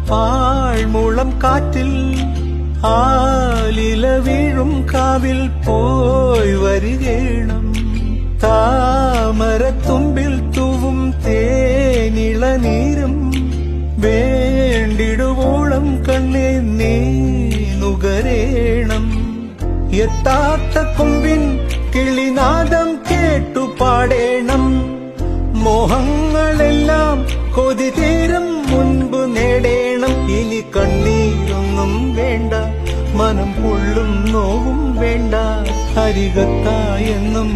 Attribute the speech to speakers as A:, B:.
A: പാഴ്മുളം കാറ്റിൽ ആലില വീഴും കാവിൽ പോയി വരികേണം താമരത്തുമ്പിൽ തൂവും തേനിളനീരും വേണ്ടിടുവോളം കണ്ണേ നീ നുകരേണം എത്താത്ത കൊമ്പിൻ കിളിനാദം കേട്ടു പാടേണം മോഹങ്ങളെല്ലാം കൊതി തീരും മുൻപ് നേടേണം ഇനി കണ്ണീരൊന്നും വേണ്ട മനം പൊള്ളും നോവും വേണ്ട അരികത്തായെന്നും